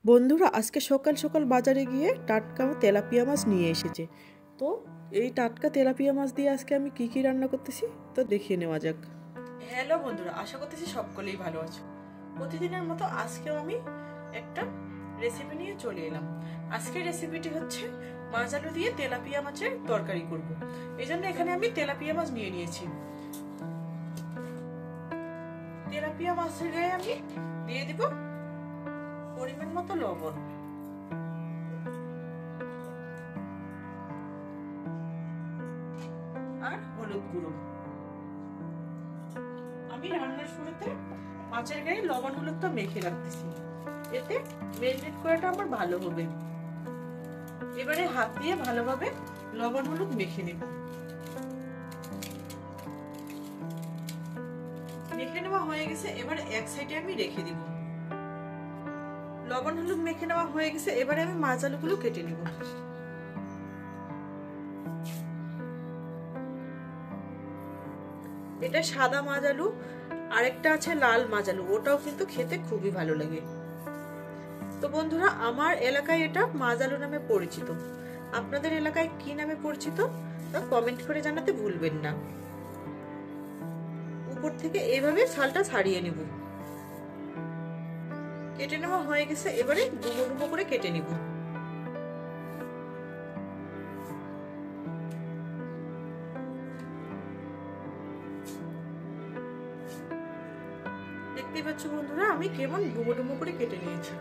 বন্ধুরা আজকে সকাল সকাল বাজারে গিয়ে টাটকা তেলাপিয়া মাছ নিয়ে এসেছে। তো এই টাটকা তেলাপিয়া মাছ দিয়ে আজকে আমি কি কি রান্না করতেছি তো দেখিয়ে নেওয়া যাক। হ্যালো বন্ধুরা, আশা করতেছি সকলেই ভালো আছো। প্রতিদিনের মতো আজকেও আমি একটা রেসিপি নিয়ে চলে এলাম। আজকের রেসিপিটি হচ্ছে মাছ আলু দিয়ে তেলাপিয়া মাছের তরকারি করব। এই জন্য এখানে আমি তেলাপিয়া মাছ নিয়ে নিয়েছি। তেলাপিয়া মাছের গায়ে আমি দিয়ে দিব পরিমাণ মতো লবণ, আর হলুদ গুঁড়ো। আমি রান্নার শুরুতে মাছের গায়ে লবণ হলুদটা মেখে রাখতেছি, এতে ম্যারিনেট করাটা আমার ভালো হবে। এবারে হাত দিয়ে ভালোভাবে লবণ হলুদ মেখে নেব। মেখে নেওয়া হয়ে গেছে, এবারে এক সাইডে আমি রেখে দিব। লবণ হলুদ মেখে নেওয়া হয়ে গেছে, এবারে আমি মাছ আলুগুলো কেটে নেব। এটা সাদা মাছ আলু, আরেকটা আছে লাল মাছ আলু, ওটাও কিন্তু খেতে খুবই ভালো লাগে। তো বন্ধুরা, আমার এলাকায় এটা মাছ আলু নামে পরিচিত। আপনাদের এলাকায় কি নামে পরিচিত তা কমেন্ট করে জানাতে ভুলবেন না। উপর থেকে এইভাবে ছালটা ছাড়িয়ে নেব। কেটে নেওয়া হয়ে গেছে, এবারে ডুমো ডুমো করে কেটে নিব। দেখতেই পাচ্ছ বন্ধুরা, আমি কেমন ডুমো ডুমো করে কেটে নিয়েছি।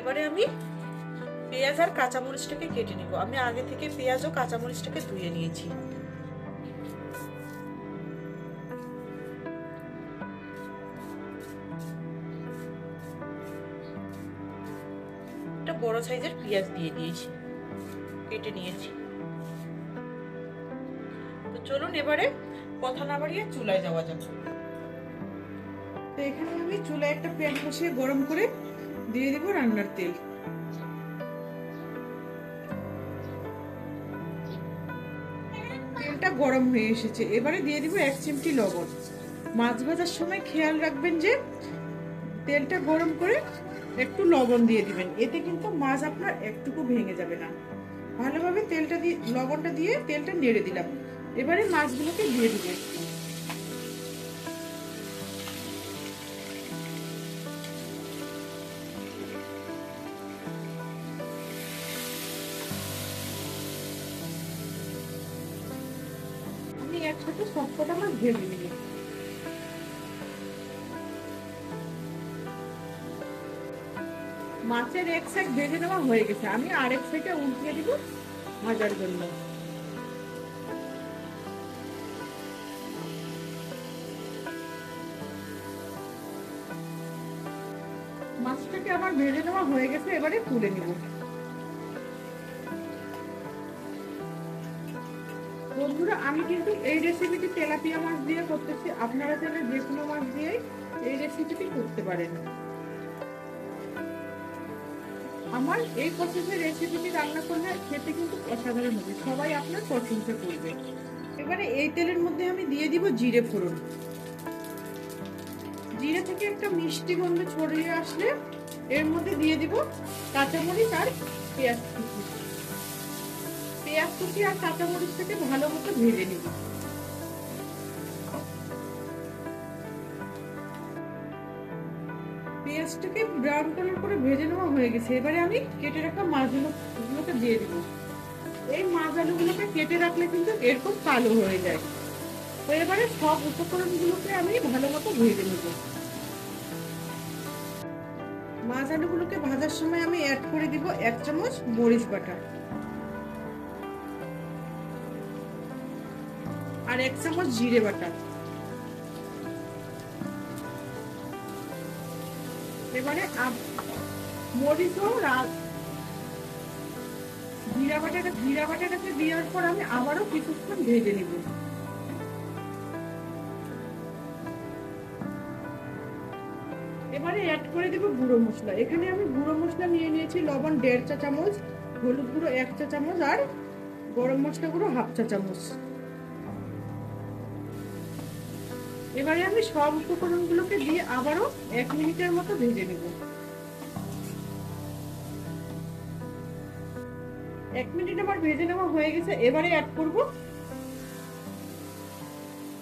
এবারে আমি পেঁয়াজ আর কাঁচামরিচটাকে কেটে নিব। আমি আগে থেকে পেঁয়াজ ও কাঁচামরিচটাকে ধুয়ে নিয়েছি। একটা বড় সাইজের পেঁয়াজ দিয়ে দিয়েছি, কেটে নিয়েছি। তো চলুন এবারে কথা না বাড়িয়ে চুলায় যাওয়া যাক। তো এখানে আমি চুলায় একটা প্যান বসিয়ে গরম করে দিয়ে দিব রান্নার তেল। তেলটা গরম হয়ে এসেছে, এবারে দিয়ে দিব 1 চিমটি লবণ। মাছ ভাজার সময় খেয়াল রাখবেন যে তেলটা গরম করে একটু লবণ দিয়ে দিবেন, এতে কিন্তু মাছ আপনার একটুকু ভেঙে যাবে না। ভালোভাবে তেলটা দিয়ে লবণটা দিয়ে তেলটা নেড়ে দিলাম। এবারে মাছগুলোকে দিয়ে দিব। আমি একসাথে সবকটা মাছ ভেজে নিব। মাছের এক সাইড ভেজে নেওয়া হয়ে গেছে, আমি আরেক সাইডে উল্টিয়ে দিব ভাজার জন্য। মাছটাকে আমার ভেজে নেওয়া হয়ে গেছে, এবারে তুলে নিব। বন্ধুরা, আমি কিন্তু এই রেসিপিটি তেলাপিয়া মাছ দিয়ে করতেছি, আপনারা চাইলে যে কোনো মাছ দিয়ে এই রেসিপিটি করতে পারেন। আমার এই প্রসেসের রেসিপিটি রান্না করলে খেতে কিন্তু অসাধারণ হবে, সবাই আপনার প্রশংসা করবে। এবারে এই তেলের মধ্যে আমি দিয়ে দিব জিরে ফোড়ন। জিরে থেকে একটা মিষ্টি গন্ধ ছড়িয়ে আসলে এর মধ্যে দিয়ে দিব কাঁচামরিচ আর পেঁয়াজ কুচি। পেঁয়াজ কুচি আর কাঁচামরিচটাকে ভালো মতো ভেজে নিব। পেঁয়াজটাকে ব্রাউন কালার করে ভেজে নেওয়া হয়ে গেছে, এবারে আমি কেটে রাখা মাছগুলোকে দিয়ে দিব। এই মাছ আলুগুলোকে কেটে রাখলে কিন্তু এরকম কালো হয়ে যায়। তো এবারে সব উপকরণগুলোকে আমি ভালো মতো ভেজে নেব। মাছ আলুগুলোকে ভাজার সময় আমি অ্যাড করে দিব 1 চামচ মরিচ বাটা আর 1 চামচ জিরে বাটা। এবারে মরিচ ও জিরা বাটাটাকে দেওয়ার পর আমি আবারও কিছুক্ষণ ভেজে নিব। এবারে অ্যাড করে দেব গুঁড়ো মশলা। এখানে আমি গুঁড়ো মশলা নিয়ে নিয়েছি লবণ 1.5 চা চামচ, হলুদ গুঁড়ো 1 চা চামচ আর গরম মশলা গুঁড়ো 1/2 চা চামচ। এবারে আমি সব উপকরণগুলোকে দিয়ে আবারও 1 মিনিটের মতো ভেজে নেব। 1 মিনিট আমার ভেজে নেওয়া হয়ে গেছে। এবারে অ্যাড করব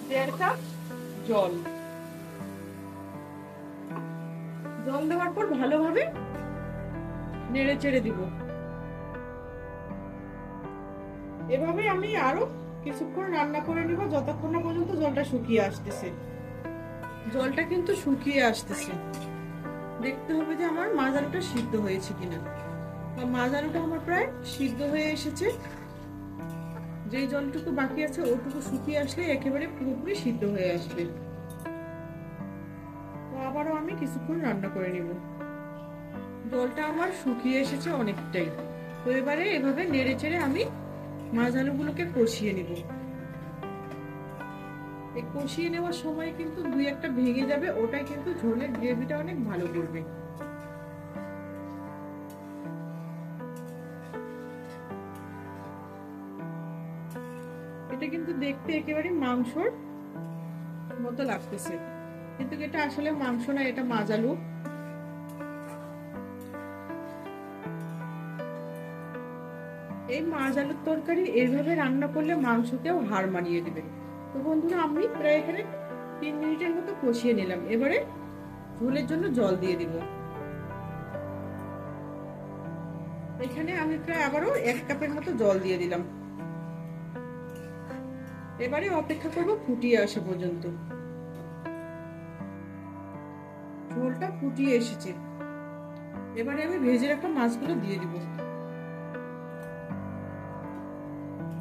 1.5 কাপ জল। জল দেওয়ার পর ভালোভাবে নেড়ে চেড়ে দিব। এভাবে আমি আরো কিছুক্ষণ রান্না করে নিব যতক্ষণ না পর্যন্ত জলটা শুকিয়ে আসতেছে। জলটা কিন্তু শুকিয়ে আসতেছে, দেখতে হবে যে আমার মাছ আলুটা সিদ্ধ হয়েছে কিনা। মাছ আলুটা আমার প্রায় সিদ্ধ হয়ে এসেছে। যে জলটুকু বাকি আছে ওটুকু শুকিয়ে আসলে একেবারে পুরোপুরি সিদ্ধ হয়ে আসবে। তো আবারও আমি কিছুক্ষণ রান্না করে নিব। জলটা আমার শুকিয়ে এসেছে অনেকটাই। তো এবারে এভাবে নেড়ে চেড়ে আমি মাছ আলুগুলোকে কষিয়ে নিব। এই কষিয়ে নেওয়ার সময় কিন্তু 2-1টা ভেঙে যাবে, ওটাই কিন্তু ঝোলের গ্রেভিটা অনেক ভালো করবে। এটা কিন্তু দেখতে একেবারে মাংসর মতো লাগতেছে, কিন্তু এটা আসলে মাংস না, এটা মাছ আলু। এই মাছ আলুর তরকারি এইভাবে রান্না করলে মাংসকেও হার মানিয়ে দেবে। তো বন্ধুরা আমি প্রায় এখানে 3 মিনিটের মতো কষিয়ে নিলাম। এবারে ঝোলের জন্য জল দিয়ে দিব। এখানে আমি প্রায় আবারও 1 কাপের মতো জল দিয়ে দিলাম। এবারে অপেক্ষা করব ফুটিয়ে আসা পর্যন্ত। ঝোলটা ফুটিয়ে এসেছে। এবারে আমি ভেজে রাখা মাছগুলো দিয়ে দিব।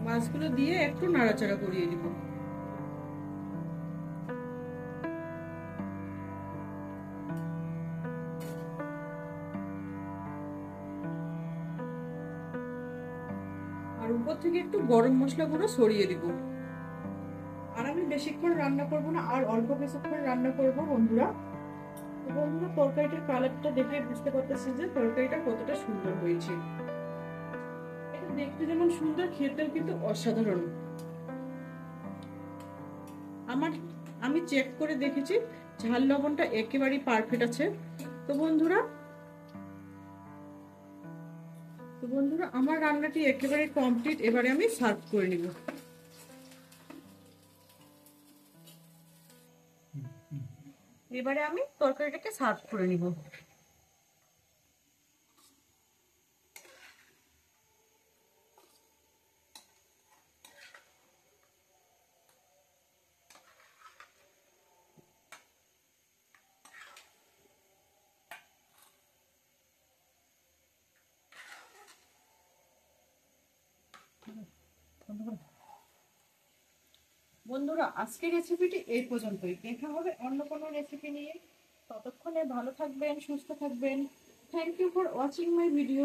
মাছগুলো দিয়ে একটু নাড়াচাড়া করিয়ে দিব। আর উপর থেকে একটু গরম মশলা গুঁড়ো ছড়িয়ে দিব। আর আমি বেশিক্ষণ রান্না করব না, আর অল্প কিছুক্ষণ রান্না করব বন্ধুরা। তো বন্ধুরা তরকারিটার কালারটা দেখে বুঝতে পারতেছি যে তরকারিটা কতটা সুন্দর হয়েছে। এটা দেখতে যেমন সুন্দর, খেতেও কিন্তু অসাধারণ। আমি চেক করে দেখেছি ঝাল লবণটা একেবারেই পারফেক্ট আছে। তো বন্ধুরা আমার রান্নাটি একেবারে কমপ্লিট। এবারে আমি সার্ভ করে নিব। এবারে আমি তরকারিটাকে সার্ভ করে নিব। বন্ধুরা আজকের রেসিপিটি এই পর্যন্তই। দেখা হবে অন্য কোনো রেসিপি নিয়ে। ততক্ষণে ভালো থাকবেন, সুস্থ থাকবেন। Thank you for watching my video.